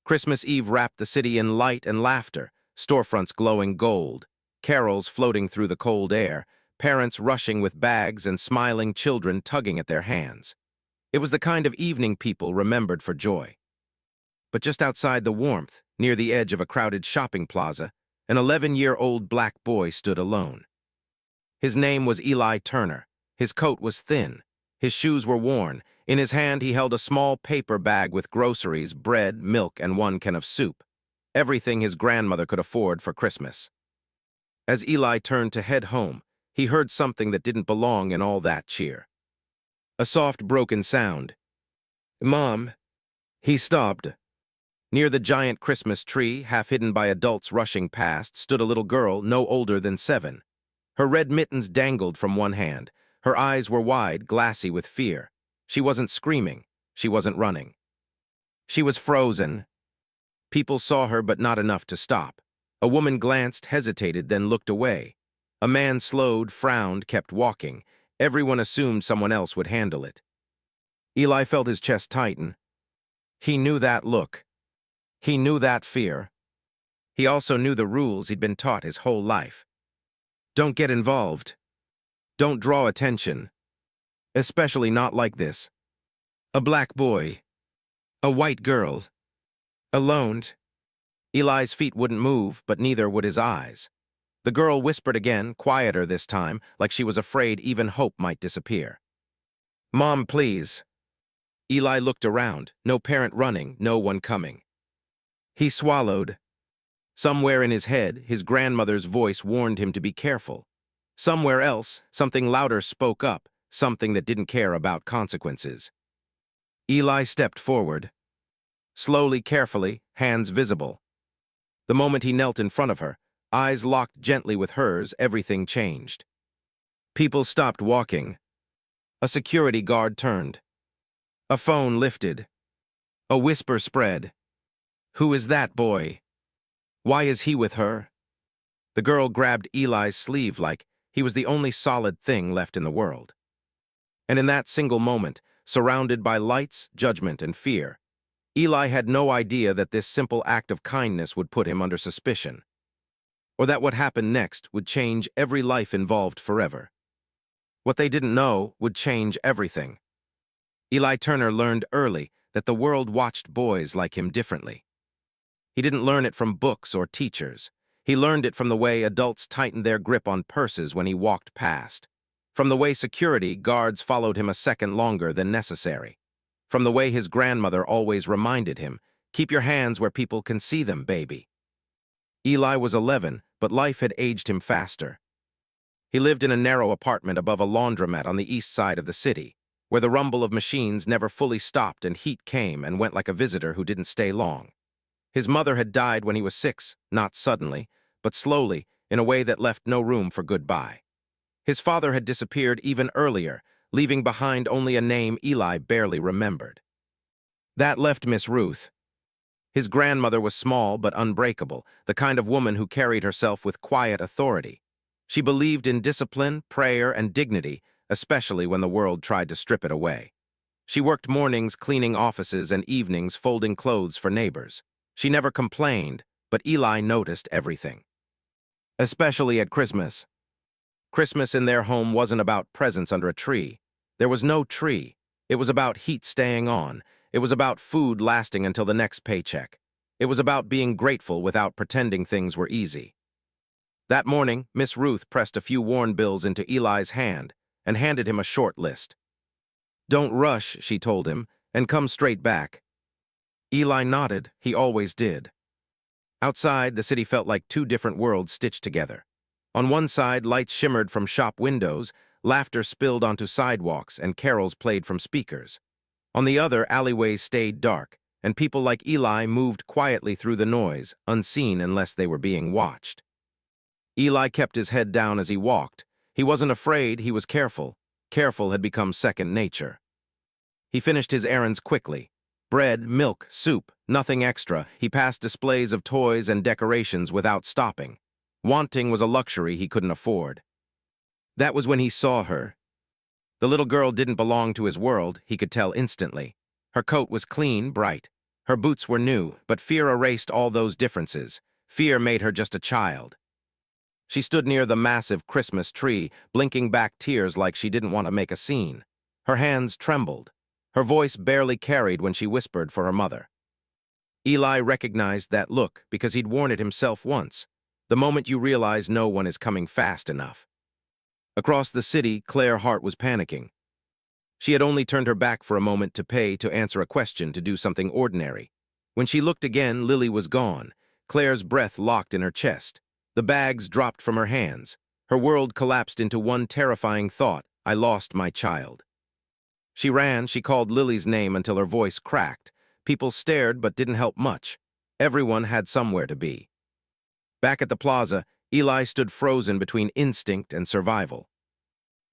Christmas Eve wrapped the city in light and laughter, storefronts glowing gold, carols floating through the cold air, parents rushing with bags and smiling children tugging at their hands. It was the kind of evening people remembered for joy. But just outside the warmth, near the edge of a crowded shopping plaza, an 11-year-old black boy stood alone. His name was Eli Turner. His coat was thin. His shoes were worn. In his hand he held a small paper bag with groceries, bread, milk, and 1 can of soup. Everything his grandmother could afford for Christmas. As Eli turned to head home, he heard something that didn't belong in all that cheer. A soft, broken sound. "Mom." He stopped. Near the giant Christmas tree, half hidden by adults rushing past, stood a little girl no older than 7. Her red mittens dangled from one hand. Her eyes were wide, glassy with fear. She wasn't screaming. She wasn't running. She was frozen. People saw her, but not enough to stop. A woman glanced, hesitated, then looked away. A man slowed, frowned, kept walking. Everyone assumed someone else would handle it. Eli felt his chest tighten. He knew that look. He knew that fear. He also knew the rules he'd been taught his whole life. Don't get involved. Don't draw attention. Especially not like this. A black boy. A white girl. Alone. Eli's feet wouldn't move, but neither would his eyes. The girl whispered again, quieter this time, like she was afraid even hope might disappear. "Mom, please." Eli looked around, no parent running, no one coming. He swallowed. Somewhere in his head, his grandmother's voice warned him to be careful. Somewhere else, something louder spoke up, something that didn't care about consequences. Eli stepped forward. Slowly, carefully, hands visible. The moment he knelt in front of her, eyes locked gently with hers, everything changed. People stopped walking. A security guard turned. A phone lifted. A whisper spread. "Who is that boy? Why is he with her?" The girl grabbed Eli's sleeve like he was the only solid thing left in the world. And in that single moment, surrounded by lights, judgment, and fear, Eli had no idea that this simple act of kindness would put him under suspicion, or that what happened next would change every life involved forever. What they didn't know would change everything. Eli Turner learned early that the world watched boys like him differently. He didn't learn it from books or teachers. He learned it from the way adults tightened their grip on purses when he walked past, from the way security guards followed him a second longer than necessary, from the way his grandmother always reminded him, "Keep your hands where people can see them, baby." Eli was 11, but life had aged him faster. He lived in a narrow apartment above a laundromat on the east side of the city, where the rumble of machines never fully stopped and heat came and went like a visitor who didn't stay long. His mother had died when he was 6, not suddenly, but slowly, in a way that left no room for goodbye. His father had disappeared even earlier, leaving behind only a name Eli barely remembered. That left Miss Ruth. His grandmother was small but unbreakable, the kind of woman who carried herself with quiet authority. She believed in discipline, prayer, and dignity, especially when the world tried to strip it away. She worked mornings cleaning offices and evenings folding clothes for neighbors. She never complained, but Eli noticed everything. Especially at Christmas. Christmas in their home wasn't about presents under a tree. There was no tree. It was about heat staying on. It was about food lasting until the next paycheck. It was about being grateful without pretending things were easy. That morning, Miss Ruth pressed a few worn bills into Eli's hand and handed him a short list. "Don't rush," she told him, "and come straight back." Eli nodded. He always did. Outside, the city felt like two different worlds stitched together. On one side, lights shimmered from shop windows, laughter spilled onto sidewalks, and carols played from speakers. On the other, alleyways stayed dark, and people like Eli moved quietly through the noise, unseen unless they were being watched. Eli kept his head down as he walked. He wasn't afraid, he was careful. Careful had become second nature. He finished his errands quickly. Bread, milk, soup, nothing extra. He passed displays of toys and decorations without stopping. Wanting was a luxury he couldn't afford. That was when he saw her. The little girl didn't belong to his world, he could tell instantly. Her coat was clean, bright. Her boots were new, but fear erased all those differences. Fear made her just a child. She stood near the massive Christmas tree, blinking back tears like she didn't want to make a scene. Her hands trembled. Her voice barely carried when she whispered for her mother. Eli recognized that look because he'd worn it himself once. The moment you realize no one is coming fast enough. Across the city, Claire Hart was panicking. She had only turned her back for a moment to pay, to answer a question, to do something ordinary. When she looked again, Lily was gone. Claire's breath locked in her chest. The bags dropped from her hands. Her world collapsed into one terrifying thought: I lost my child. She ran, she called Lily's name until her voice cracked. People stared but didn't help much. Everyone had somewhere to be. Back at the plaza, Eli stood frozen between instinct and survival.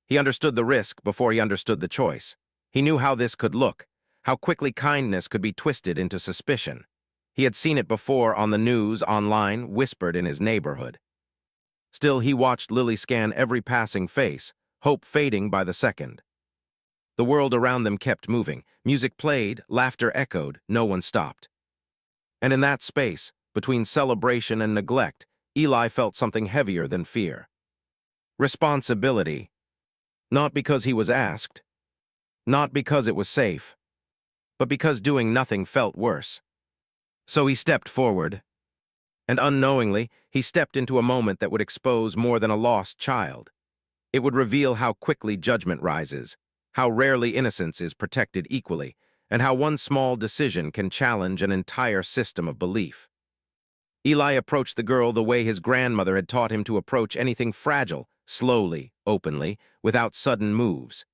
He understood the risk before he understood the choice. He knew how this could look, how quickly kindness could be twisted into suspicion. He had seen it before on the news, online, whispered in his neighborhood. Still, he watched Lily scan every passing face, hope fading by the second. The world around them kept moving. Music played, laughter echoed, no one stopped. And in that space, between celebration and neglect, Eli felt something heavier than fear. Responsibility. Not because he was asked, not because it was safe, but because doing nothing felt worse. So he stepped forward, and unknowingly, he stepped into a moment that would expose more than a lost child. It would reveal how quickly judgment rises, how rarely innocence is protected equally, and how one small decision can challenge an entire system of belief. Eli approached the girl the way his grandmother had taught him to approach anything fragile, slowly, openly, without sudden moves.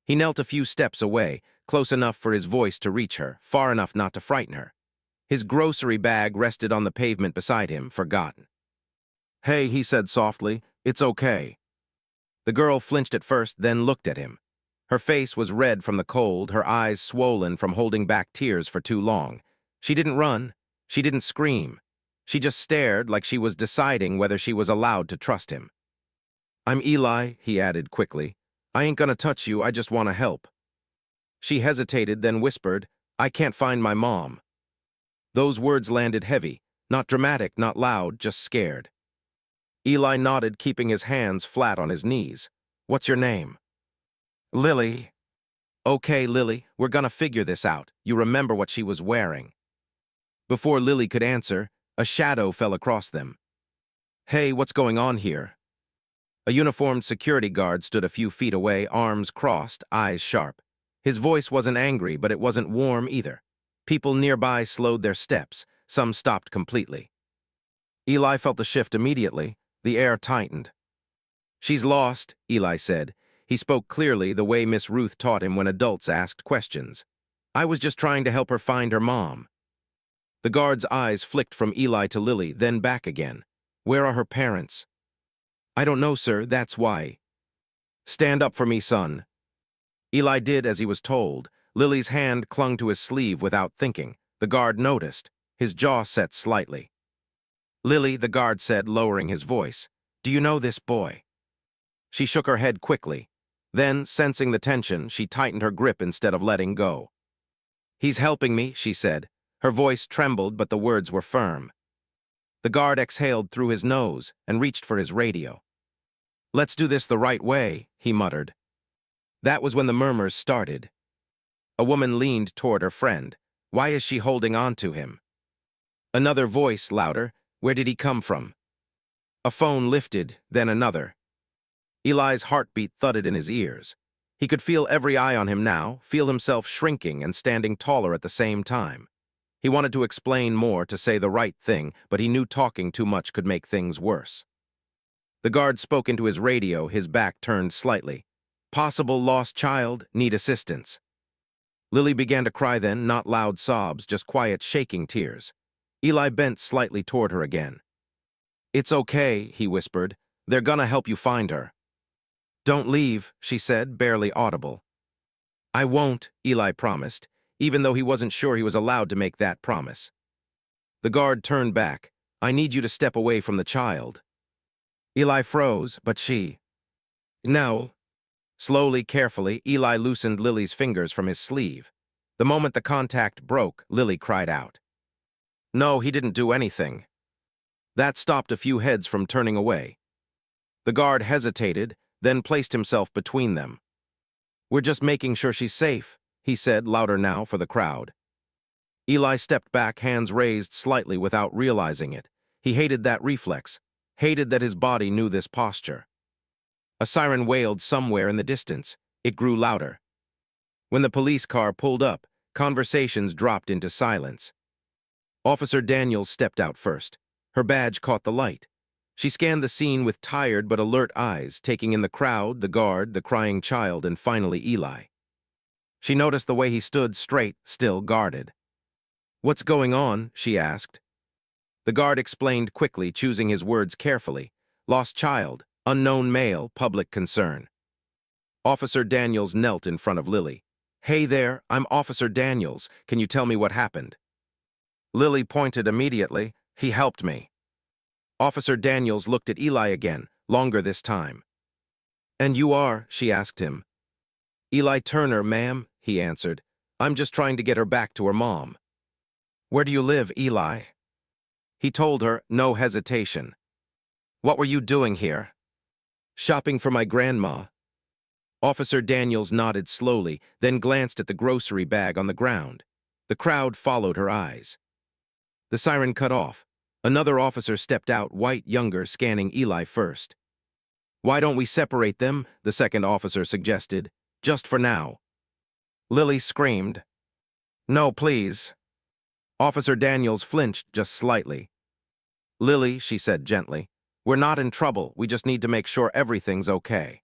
He knelt a few steps away, close enough for his voice to reach her, far enough not to frighten her. His grocery bag rested on the pavement beside him, forgotten. "Hey," he said softly, "it's okay." The girl flinched at first, then looked at him. Her face was red from the cold, her eyes swollen from holding back tears for too long. She didn't run. She didn't scream. She just stared like she was deciding whether she was allowed to trust him. "I'm Eli," he added quickly. "I ain't gonna touch you, I just want to help." She hesitated, then whispered, "I can't find my mom." Those words landed heavy, not dramatic, not loud, just scared. Eli nodded, keeping his hands flat on his knees. "What's your name?" "Lily." "Okay, Lily, we're gonna figure this out. You remember what she was wearing." Before Lily could answer, a shadow fell across them. "Hey, what's going on here?" A uniformed security guard stood a few feet away, arms crossed, eyes sharp. His voice wasn't angry, but it wasn't warm either. People nearby slowed their steps. Some stopped completely. Eli felt the shift immediately. The air tightened. "She's lost," Eli said. He spoke clearly, the way Miss Ruth taught him when adults asked questions. "I was just trying to help her find her mom." The guard's eyes flicked from Eli to Lily, then back again. "Where are her parents?" "I don't know, sir, that's why." "Stand up for me, son." Eli did as he was told. Lily's hand clung to his sleeve without thinking. The guard noticed. His jaw set slightly. "Lily," the guard said, lowering his voice, "do you know this boy?" She shook her head quickly. Then, sensing the tension, she tightened her grip instead of letting go. "He's helping me," she said. Her voice trembled, but the words were firm. The guard exhaled through his nose and reached for his radio. "Let's do this the right way," he muttered. That was when the murmurs started. A woman leaned toward her friend. "Why is she holding on to him?" Another voice, louder. "Where did he come from?" A phone lifted, then another. Eli's heartbeat thudded in his ears. He could feel every eye on him now, feel himself shrinking and standing taller at the same time. He wanted to explain more, to say the right thing, but he knew talking too much could make things worse. The guard spoke into his radio, his back turned slightly. "Possible lost child, need assistance." Lily began to cry then, not loud sobs, just quiet, shaking tears. Eli bent slightly toward her again. "It's okay," he whispered. "They're gonna help you find her." "Don't leave," she said, barely audible. "I won't," Eli promised, even though he wasn't sure he was allowed to make that promise. The guard turned back. "I need you to step away from the child." Eli froze, but she... "No." Slowly, carefully, Eli loosened Lily's fingers from his sleeve. The moment the contact broke, Lily cried out. No, he didn't do anything. That stopped a few heads from turning away. The guard hesitated, then placed himself between them. We're just making sure she's safe, he said, louder now for the crowd. Eli stepped back, hands raised slightly without realizing it. He hated that reflex, hated that his body knew this posture. A siren wailed somewhere in the distance. It grew louder. When the police car pulled up, conversations dropped into silence. Officer Daniels stepped out first. Her badge caught the light. She scanned the scene with tired but alert eyes, taking in the crowd, the guard, the crying child, and finally Eli. She noticed the way he stood straight, still guarded. What's going on? She asked. The guard explained quickly, choosing his words carefully. Lost child, unknown male, public concern. Officer Daniels knelt in front of Lily. Hey there, I'm Officer Daniels. Can you tell me what happened? Lily pointed immediately. He helped me. Officer Daniels looked at Eli again, longer this time. And you are? She asked him. Eli Turner, ma'am, he answered. I'm just trying to get her back to her mom. Where do you live, Eli? He told her, no hesitation. What were you doing here? Shopping for my grandma. Officer Daniels nodded slowly, then glanced at the grocery bag on the ground. The crowd followed her eyes. The siren cut off. Another officer stepped out, white, younger, scanning Eli first. Why don't we separate them? The second officer suggested. Just for now. Lily screamed. No, please. Officer Daniels flinched just slightly. Lily, she said gently, we're not in trouble, we just need to make sure everything's okay.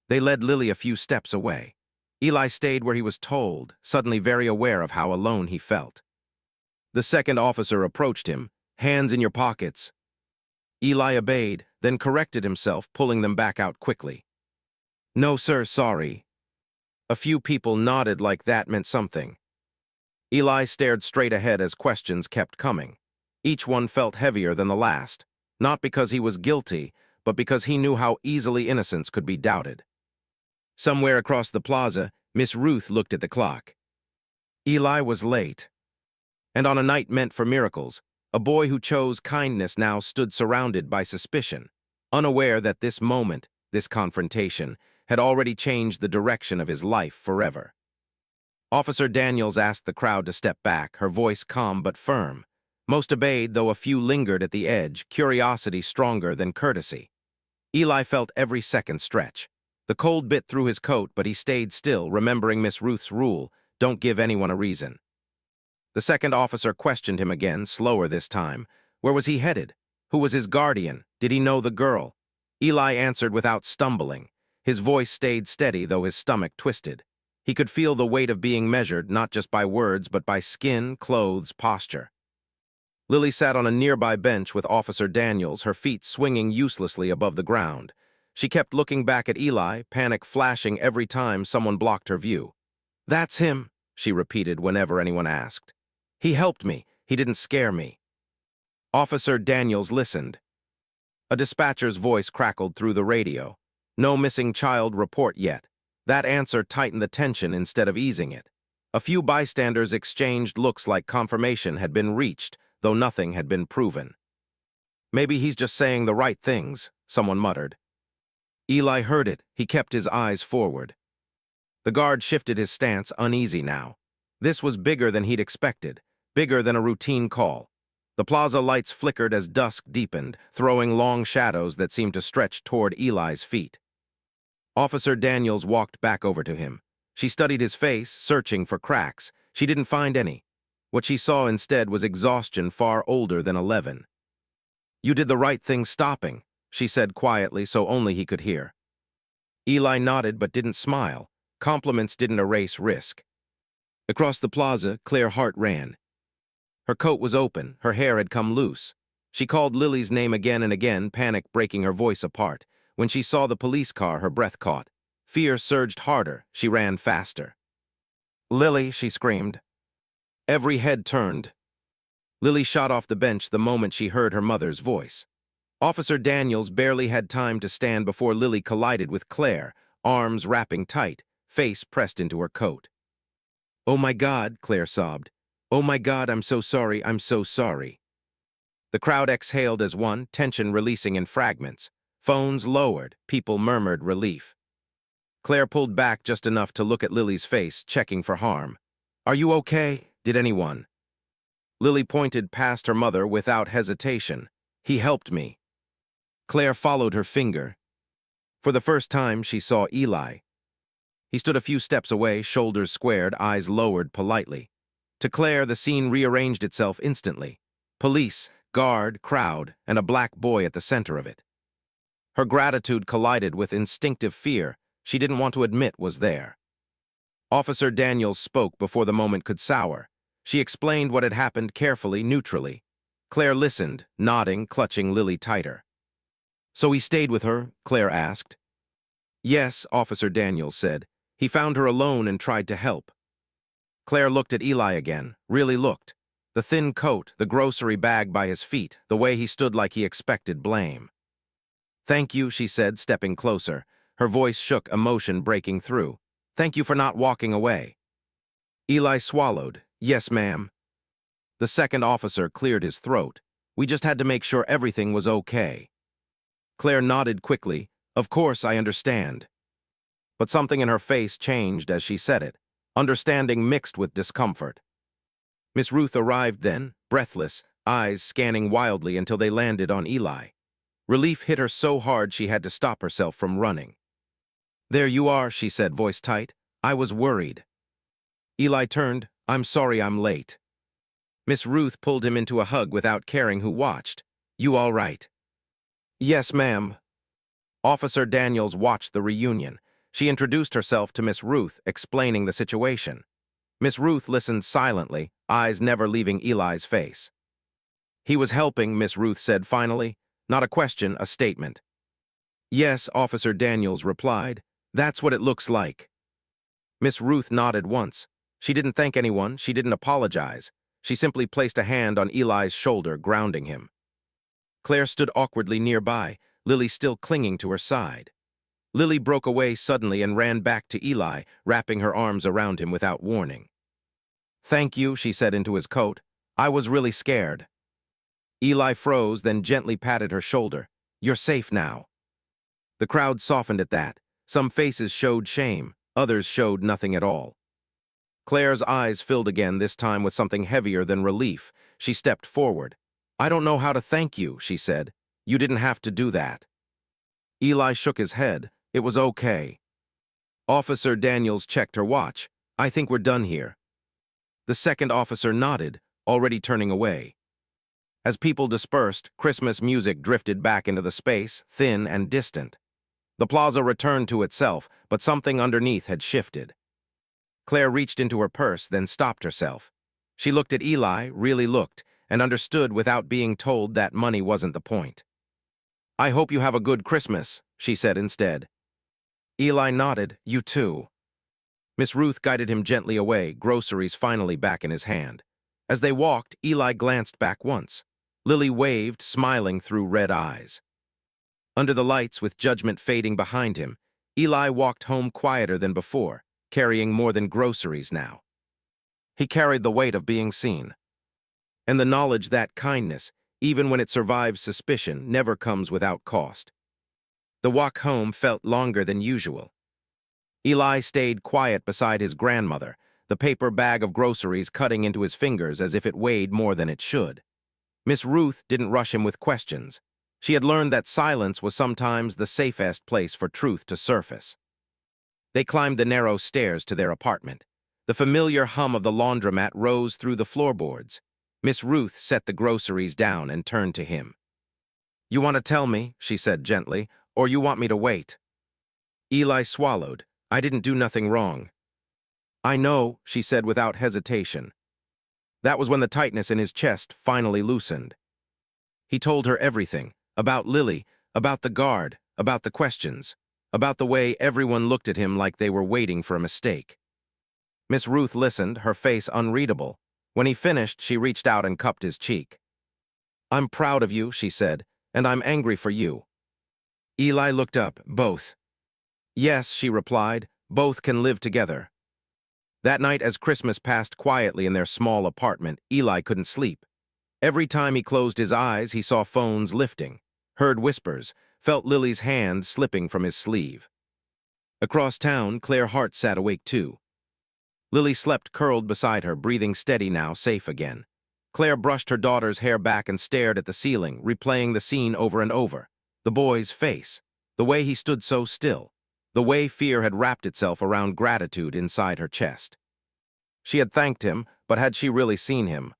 They led Lily a few steps away. Eli stayed where he was told, suddenly very aware of how alone he felt. The second officer approached him, hands in your pockets. Eli obeyed, then corrected himself, pulling them back out quickly. No, sir, sorry. A few people nodded like that meant something. Eli stared straight ahead as questions kept coming. Each one felt heavier than the last, not because he was guilty, but because he knew how easily innocence could be doubted. Somewhere across the plaza, Miss Ruth looked at the clock. Eli was late. And on a night meant for miracles, a boy who chose kindness now stood surrounded by suspicion, unaware that this moment, this confrontation, had already changed the direction of his life forever. Officer Daniels asked the crowd to step back, her voice calm but firm. Most obeyed, though a few lingered at the edge, curiosity stronger than courtesy. Eli felt every second stretch. The cold bit through his coat, but he stayed still, remembering Miss Ruth's rule, don't give anyone a reason. The second officer questioned him again, slower this time. Where was he headed? Who was his guardian? Did he know the girl? Eli answered without stumbling. His voice stayed steady, though his stomach twisted. He could feel the weight of being measured, not just by words, but by skin, clothes, posture. Lily sat on a nearby bench with Officer Daniels, her feet swinging uselessly above the ground. She kept looking back at Eli, panic flashing every time someone blocked her view. That's him, she repeated whenever anyone asked. He helped me. He didn't scare me. Officer Daniels listened. A dispatcher's voice crackled through the radio. No missing child report yet. That answer tightened the tension instead of easing it. A few bystanders exchanged looks like confirmation had been reached, though nothing had been proven. Maybe he's just saying the right things, someone muttered. Eli heard it. He kept his eyes forward. The guard shifted his stance, uneasy now. This was bigger than he'd expected, bigger than a routine call. The plaza lights flickered as dusk deepened, throwing long shadows that seemed to stretch toward Eli's feet. Officer Daniels walked back over to him. She studied his face, searching for cracks. She didn't find any. What she saw instead was exhaustion far older than 11. You did the right thing stopping, she said quietly so only he could hear. Eli nodded but didn't smile. Compliments didn't erase risk. Across the plaza, Claire Hart ran. Her coat was open, her hair had come loose. She called Lily's name again and again, panic breaking her voice apart. When she saw the police car, her breath caught. Fear surged harder, she ran faster. Lily, she screamed. Every head turned. Lily shot off the bench the moment she heard her mother's voice. Officer Daniels barely had time to stand before Lily collided with Claire, arms wrapping tight, face pressed into her coat. "Oh my God," Claire sobbed. "Oh my God, I'm so sorry, I'm so sorry." The crowd exhaled as one, tension releasing in fragments. Phones lowered, people murmured relief. Claire pulled back just enough to look at Lily's face, checking for harm. "Are you okay? Did anyone?" Lily pointed past her mother without hesitation. "He helped me." Claire followed her finger. For the first time, she saw Eli. He stood a few steps away, shoulders squared, eyes lowered politely. To Claire, the scene rearranged itself instantly. Police, guard, crowd, and a black boy at the center of it. Her gratitude collided with instinctive fear she didn't want to admit was there. Officer Daniels spoke before the moment could sour. She explained what had happened carefully, neutrally. Claire listened, nodding, clutching Lily tighter. "So he stayed with her?" Claire asked. "Yes," Officer Daniels said. "He found her alone and tried to help." Claire looked at Eli again, really looked. The thin coat, the grocery bag by his feet, the way he stood like he expected blame. "Thank you," she said, stepping closer. Her voice shook, emotion breaking through. "Thank you for not walking away." Eli swallowed. "Yes, ma'am." The second officer cleared his throat. "We just had to make sure everything was okay." Claire nodded quickly. "Of course, I understand." But something in her face changed as she said it, understanding mixed with discomfort. Miss Ruth arrived then, breathless, eyes scanning wildly until they landed on Eli. Relief hit her so hard she had to stop herself from running. "There you are," she said, voice tight. "I was worried." Eli turned. "I'm sorry I'm late." Miss Ruth pulled him into a hug without caring who watched. "You all right?" "Yes, ma'am." Officer Daniels watched the reunion. She introduced herself to Miss Ruth, explaining the situation. Miss Ruth listened silently, eyes never leaving Eli's face. "He was helping," Miss Ruth said finally. Not a question, a statement. "Yes," Officer Daniels replied. "That's what it looks like." Miss Ruth nodded once. She didn't thank anyone, she didn't apologize. She simply placed a hand on Eli's shoulder, grounding him. Claire stood awkwardly nearby, Lily still clinging to her side. Lily broke away suddenly and ran back to Eli, wrapping her arms around him without warning. "Thank you," she said into his coat. "I was really scared." Eli froze, then gently patted her shoulder. "You're safe now." The crowd softened at that. Some faces showed shame, others showed nothing at all. Claire's eyes filled again, this time with something heavier than relief. She stepped forward. "I don't know how to thank you," she said. "You didn't have to do that." Eli shook his head. "It was okay." Officer Daniels checked her watch. "I think we're done here." The second officer nodded, already turning away. As people dispersed, Christmas music drifted back into the space, thin and distant. The plaza returned to itself, but something underneath had shifted. Claire reached into her purse, then stopped herself. She looked at Eli, really looked, and understood without being told that money wasn't the point. "I hope you have a good Christmas," she said instead. Eli nodded. "You too." Miss Ruth guided him gently away, groceries finally back in his hand. As they walked, Eli glanced back once. Lily waved, smiling through red eyes. Under the lights, with judgment fading behind him, Eli walked home quieter than before, carrying more than groceries now. He carried the weight of being seen. And the knowledge that kindness, even when it survives suspicion, never comes without cost. The walk home felt longer than usual. Eli stayed quiet beside his grandmother, the paper bag of groceries cutting into his fingers as if it weighed more than it should. Miss Ruth didn't rush him with questions. She had learned that silence was sometimes the safest place for truth to surface. They climbed the narrow stairs to their apartment. The familiar hum of the laundromat rose through the floorboards. Miss Ruth set the groceries down and turned to him. "You want to tell me," she said gently, "or you want me to wait?" Eli swallowed. "I didn't do nothing wrong." "I know," she said without hesitation. That was when the tightness in his chest finally loosened. He told her everything, about Lily, about the guard, about the questions, about the way everyone looked at him like they were waiting for a mistake. Miss Ruth listened, her face unreadable. When he finished, she reached out and cupped his cheek. "I'm proud of you," she said, "and I'm angry for you." Eli looked up. "Both." "Yes," she replied, "both can live together." That night, as Christmas passed quietly in their small apartment, Eli couldn't sleep. Every time he closed his eyes, he saw phones lifting, heard whispers, felt Lily's hand slipping from his sleeve. Across town, Claire Hart sat awake too. Lily slept curled beside her, breathing steady now, safe again. Claire brushed her daughter's hair back and stared at the ceiling, replaying the scene over and over. The boy's face, the way he stood so still, the way fear had wrapped itself around gratitude inside her chest. She had thanked him, but had she really seen him?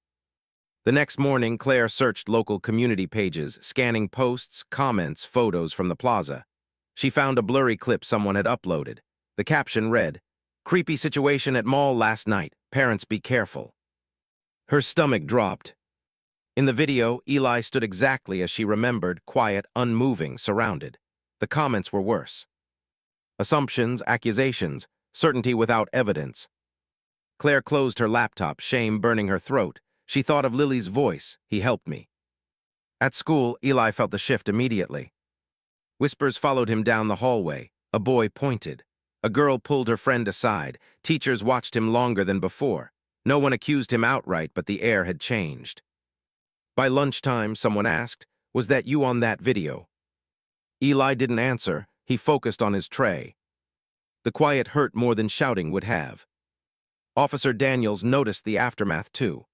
The next morning, Claire searched local community pages, scanning posts, comments, photos from the plaza. She found a blurry clip someone had uploaded. The caption read, "Creepy situation at mall last night. Parents be careful." Her stomach dropped. In the video, Eli stood exactly as she remembered, quiet, unmoving, surrounded. The comments were worse. Assumptions, accusations, certainty without evidence. Claire closed her laptop, shame burning her throat. She thought of Lily's voice, "He helped me." At school, Eli felt the shift immediately. Whispers followed him down the hallway. A boy pointed. A girl pulled her friend aside. Teachers watched him longer than before. No one accused him outright, but the air had changed. By lunchtime, someone asked, "Was that you on that video?" Eli didn't answer. He focused on his tray. The quiet hurt more than shouting would have. Officer Daniels noticed the aftermath too.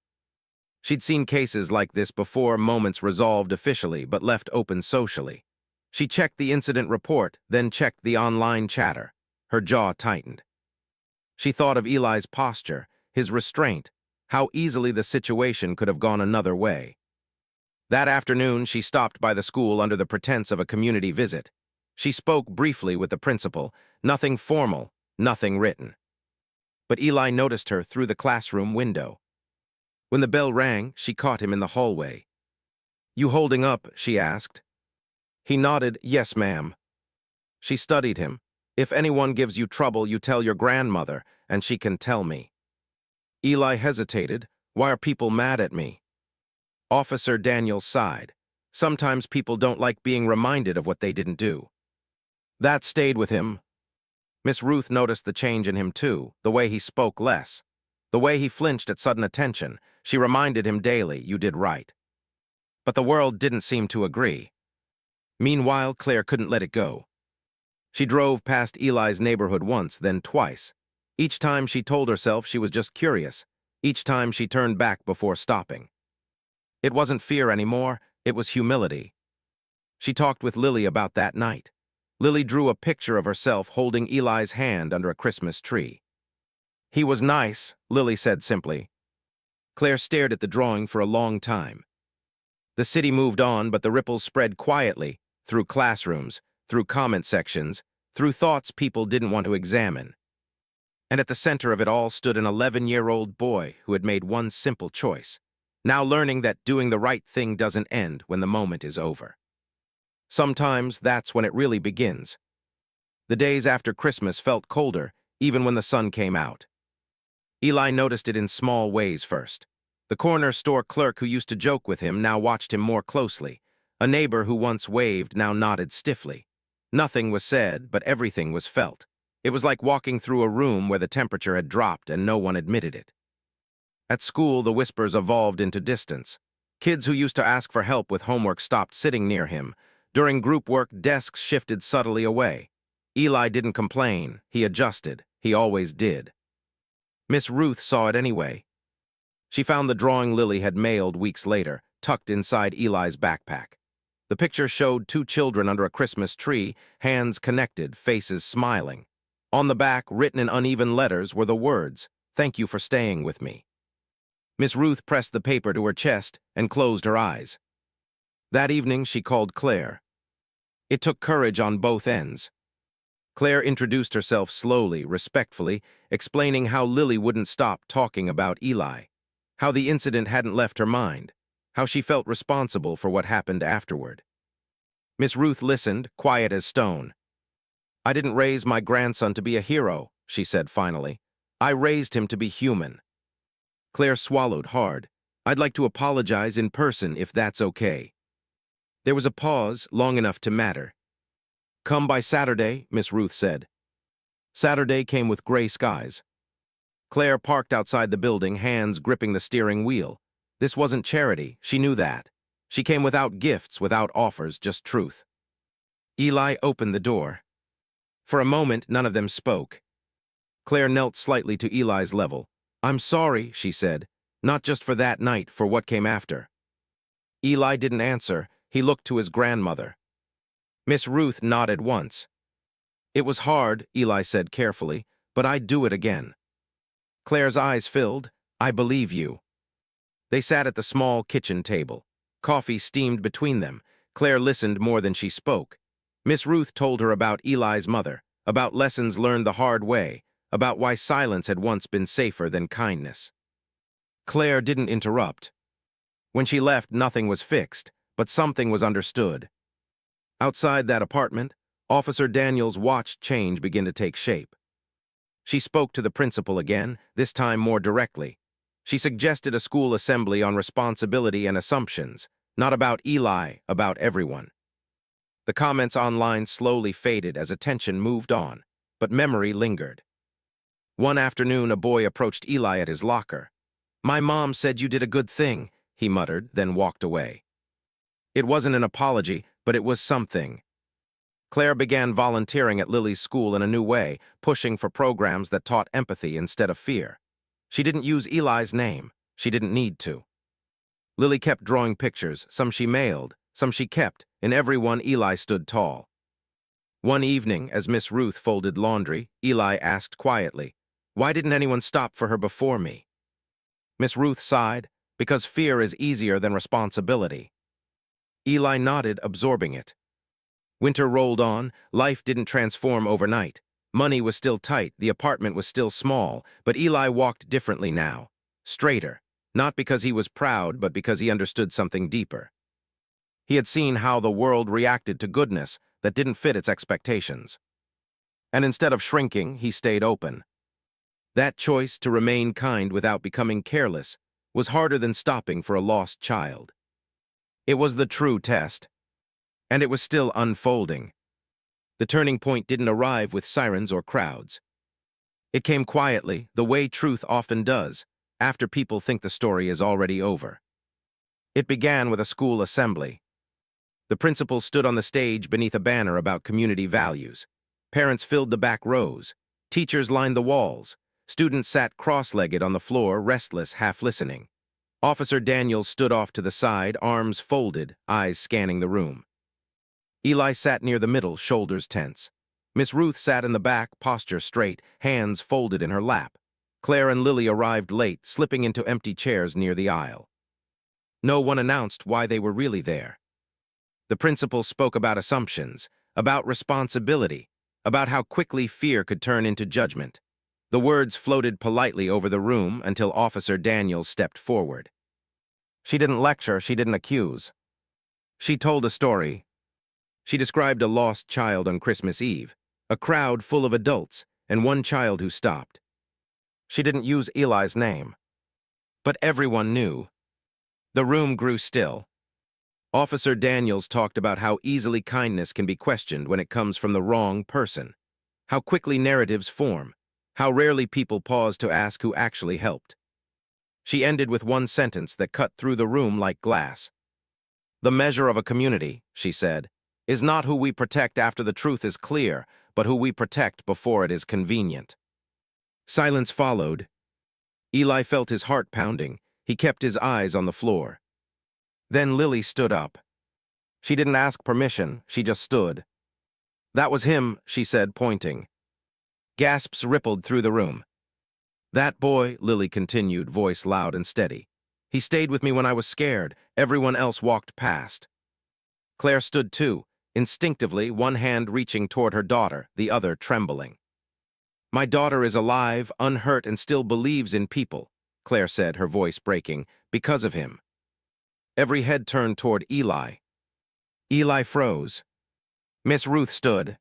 She'd seen cases like this before, moments resolved officially but left open socially. She checked the incident report, then checked the online chatter. Her jaw tightened. She thought of Eli's posture, his restraint, how easily the situation could have gone another way. That afternoon, she stopped by the school under the pretense of a community visit. She spoke briefly with the principal, nothing formal, nothing written. But Eli noticed her through the classroom window. When the bell rang, she caught him in the hallway. "You holding up?" she asked. He nodded, "Yes, ma'am." She studied him. "If anyone gives you trouble, you tell your grandmother, and she can tell me." Eli hesitated. "Why are people mad at me?" Officer Daniels sighed. "Sometimes people don't like being reminded of what they didn't do." That stayed with him. Miss Ruth noticed the change in him too, the way he spoke less, the way he flinched at sudden attention. She reminded him daily, "You did right." But the world didn't seem to agree. Meanwhile, Claire couldn't let it go. She drove past Eli's neighborhood once, then twice. Each time she told herself she was just curious. Each time she turned back before stopping. It wasn't fear anymore, it was humility. She talked with Lily about that night. Lily drew a picture of herself holding Eli's hand under a Christmas tree. "He was nice," Lily said simply. Claire stared at the drawing for a long time. The city moved on, but the ripples spread quietly, through classrooms, through comment sections, through thoughts people didn't want to examine. And at the center of it all stood an 11-year-old boy who had made one simple choice, now learning that doing the right thing doesn't end when the moment is over. Sometimes that's when it really begins. The days after Christmas felt colder, even when the sun came out. Eli noticed it in small ways first. The corner store clerk who used to joke with him now watched him more closely. A neighbor who once waved now nodded stiffly. Nothing was said, but everything was felt. It was like walking through a room where the temperature had dropped and no one admitted it. At school, the whispers evolved into distance. Kids who used to ask for help with homework stopped sitting near him. During group work, desks shifted subtly away. Eli didn't complain. He adjusted. He always did. Miss Ruth saw it anyway. She found the drawing Lily had mailed weeks later, tucked inside Eli's backpack. The picture showed two children under a Christmas tree, hands connected, faces smiling. On the back, written in uneven letters, were the words, "Thank you for staying with me." Miss Ruth pressed the paper to her chest and closed her eyes. That evening, she called Claire. It took courage on both ends. Claire introduced herself slowly, respectfully, explaining how Lily wouldn't stop talking about Eli, how the incident hadn't left her mind, how she felt responsible for what happened afterward. Miss Ruth listened, quiet as stone. "I didn't raise my grandson to be a hero," she said finally. "I raised him to be human." Claire swallowed hard. "I'd like to apologize in person if that's okay." There was a pause, long enough to matter. "Come by Saturday," Miss Ruth said. Saturday came with gray skies. Claire parked outside the building, hands gripping the steering wheel. This wasn't charity, she knew that. She came without gifts, without offers, just truth. Eli opened the door. For a moment, none of them spoke. Claire knelt slightly to Eli's level. "I'm sorry," she said. "Not just for that night, for what came after." Eli didn't answer. He looked to his grandmother. Miss Ruth nodded once. "It was hard," Eli said carefully, "but I'd do it again." Claire's eyes filled. "I believe you." They sat at the small kitchen table. Coffee steamed between them. Claire listened more than she spoke. Miss Ruth told her about Eli's mother, about lessons learned the hard way, about why silence had once been safer than kindness. Claire didn't interrupt. When she left, nothing was fixed, but something was understood. Outside that apartment, Officer Daniels watched change begin to take shape. She spoke to the principal again, this time more directly. She suggested a school assembly on responsibility and assumptions, not about Eli, about everyone. The comments online slowly faded as attention moved on, but memory lingered. One afternoon, a boy approached Eli at his locker. "My mom said you did a good thing," he muttered, then walked away. It wasn't an apology, but it was something. Claire began volunteering at Lily's school in a new way, pushing for programs that taught empathy instead of fear. She didn't use Eli's name. She didn't need to. Lily kept drawing pictures, some she mailed, some she kept. In every one, Eli stood tall. One evening, as Miss Ruth folded laundry, Eli asked quietly, "Why didn't anyone stop for her before me?" Miss Ruth sighed, "Because fear is easier than responsibility." Eli nodded, absorbing it. Winter rolled on. Life didn't transform overnight. Money was still tight, the apartment was still small, but Eli walked differently now. Straighter, not because he was proud, but because he understood something deeper. He had seen how the world reacted to goodness that didn't fit its expectations. And instead of shrinking, he stayed open. That choice to remain kind without becoming careless was harder than stopping for a lost child. It was the true test. And it was still unfolding. The turning point didn't arrive with sirens or crowds. It came quietly, the way truth often does, after people think the story is already over. It began with a school assembly. The principal stood on the stage beneath a banner about community values. Parents filled the back rows. Teachers lined the walls. Students sat cross-legged on the floor, restless, half listening. Officer Daniels stood off to the side, arms folded, eyes scanning the room. Eli sat near the middle, shoulders tense. Miss Ruth sat in the back, posture straight, hands folded in her lap. Claire and Lily arrived late, slipping into empty chairs near the aisle. No one announced why they were really there. The principal spoke about assumptions, about responsibility, about how quickly fear could turn into judgment. The words floated politely over the room until Officer Daniels stepped forward. She didn't lecture, she didn't accuse. She told a story. She described a lost child on Christmas Eve, a crowd full of adults, and one child who stopped. She didn't use Eli's name. But everyone knew. The room grew still. Officer Daniels talked about how easily kindness can be questioned when it comes from the wrong person, how quickly narratives form, how rarely people pause to ask who actually helped. She ended with one sentence that cut through the room like glass. "The measure of a community," she said, "is not who we protect after the truth is clear, but who we protect before it is convenient." Silence followed. Eli felt his heart pounding. He kept his eyes on the floor. Then Lily stood up. She didn't ask permission, she just stood. "That was him," she said, pointing. Gasps rippled through the room. "That boy," Lily continued, voice loud and steady. "He stayed with me when I was scared. Everyone else walked past." Claire stood too, instinctively, one hand reaching toward her daughter, the other trembling. "My daughter is alive, unhurt, and still believes in people," Claire said, her voice breaking, "because of him." Every head turned toward Eli. Eli froze. Miss Ruth stood.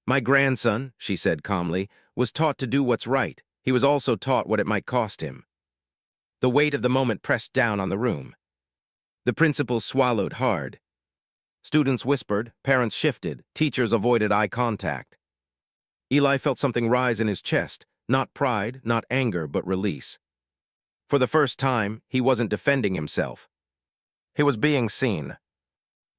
"My grandson," she said calmly, "was taught to do what's right. He was also taught what it might cost him." The weight of the moment pressed down on the room. The principal swallowed hard. Students whispered, parents shifted, teachers avoided eye contact. Eli felt something rise in his chest, Not pride, not anger, but release. For the first time, he wasn't defending himself. He was being seen.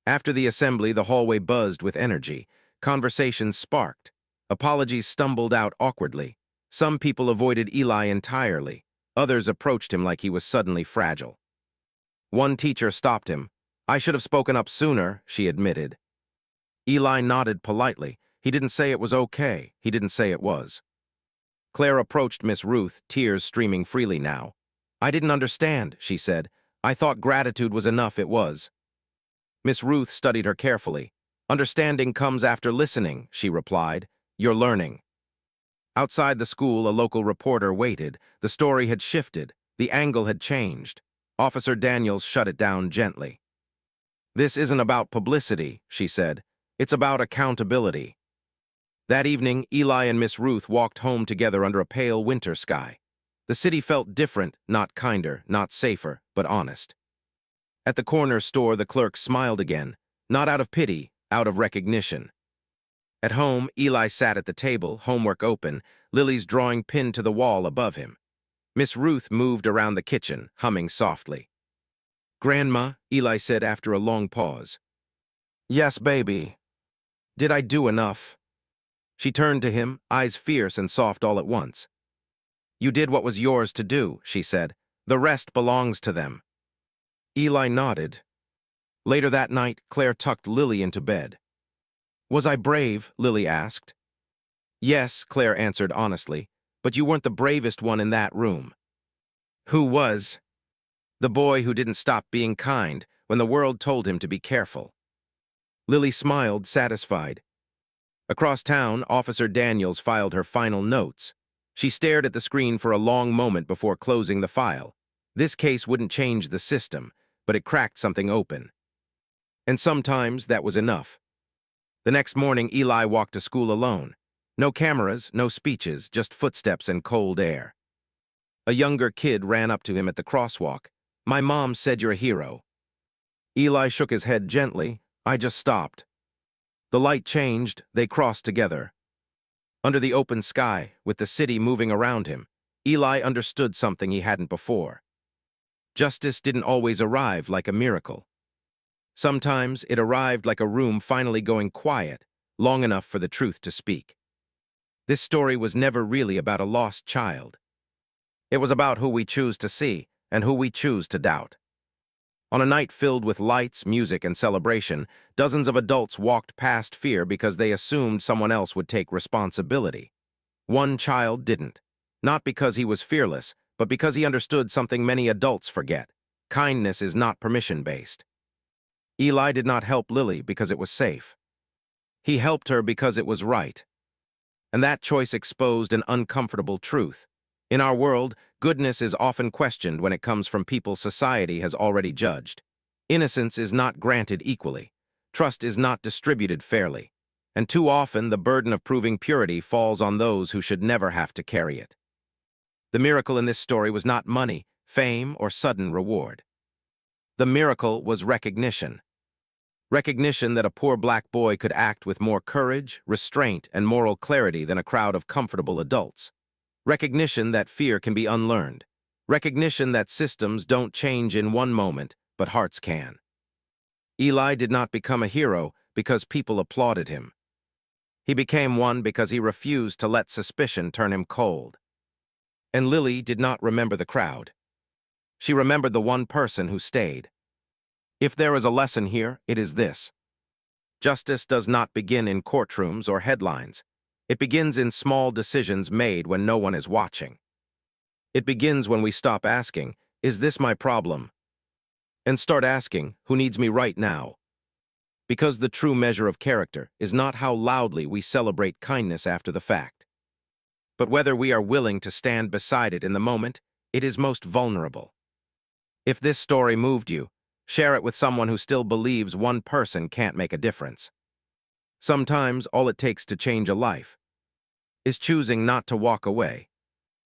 After the assembly, the hallway buzzed with energy. Conversations sparked. Apologies stumbled out awkwardly. Some people avoided Eli entirely. Others approached him like he was suddenly fragile. One teacher stopped him. "I should have spoken up sooner," she admitted. Eli nodded politely. He didn't say it was okay. He didn't say it was. Claire approached Miss Ruth, tears streaming freely now. "I didn't understand," she said. "I thought gratitude was enough. It was." Miss Ruth studied her carefully. "Understanding comes after listening," she replied. "You're learning." Outside the school, a local reporter waited. The story had shifted. The angle had changed. Officer Daniels shut it down gently. "This isn't about publicity," she said. "It's about accountability." That evening, Eli and Miss Ruth walked home together under a pale winter sky. The city felt different, not kinder, not safer, but honest. At the corner store, the clerk smiled again, not out of pity, out of recognition. At home, Eli sat at the table, homework open, Lily's drawing pinned to the wall above him. Miss Ruth moved around the kitchen, humming softly. "Grandma," Eli said after a long pause. "Yes, baby. Did I do enough?" She turned to him, eyes fierce and soft all at once. "You did what was yours to do," she said. "The rest belongs to them." Eli nodded. Later that night, Claire tucked Lily into bed. "Was I brave?" Lily asked. "Yes," Claire answered honestly, "but you weren't the bravest one in that room." "Who was?" "The boy who didn't stop being kind when the world told him to be careful." Lily smiled, satisfied. Across town, Officer Daniels filed her final notes. She stared at the screen for a long moment before closing the file. This case wouldn't change the system, but it cracked something open. And sometimes that was enough. The next morning, Eli walked to school alone. No cameras, no speeches, just footsteps and cold air. A younger kid ran up to him at the crosswalk. "My mom said you're a hero." Eli shook his head gently. "I just stopped." The light changed, they crossed together. Under the open sky, with the city moving around him, Eli understood something he hadn't before. Justice didn't always arrive like a miracle. Sometimes it arrived like a room finally going quiet, long enough for the truth to speak. This story was never really about a lost child. It was about who we choose to see and who we choose to doubt. On a night filled with lights, music, and celebration, dozens of adults walked past fear because they assumed someone else would take responsibility. One child didn't. Not because he was fearless, but because he understood something many adults forget. Kindness is not permission-based. Eli did not help Lily because it was safe. He helped her because it was right. And that choice exposed an uncomfortable truth. In our world, goodness is often questioned when it comes from people society has already judged. Innocence is not granted equally. Trust is not distributed fairly. And too often, the burden of proving purity falls on those who should never have to carry it. The miracle in this story was not money, fame, or sudden reward. The miracle was recognition. Recognition that a poor black boy could act with more courage, restraint, and moral clarity than a crowd of comfortable adults. Recognition that fear can be unlearned. Recognition that systems don't change in one moment, but hearts can. Eli did not become a hero because people applauded him. He became one because he refused to let suspicion turn him cold. And Lily did not remember the crowd. She remembered the one person who stayed. If there is a lesson here, it is this. Justice does not begin in courtrooms or headlines. It begins in small decisions made when no one is watching. It begins when we stop asking, "Is this my problem?" and start asking, "Who needs me right now?" Because the true measure of character is not how loudly we celebrate kindness after the fact, but whether we are willing to stand beside it in the moment it is most vulnerable. If this story moved you, share it with someone who still believes one person can't make a difference. Sometimes all it takes to change a life is choosing not to walk away.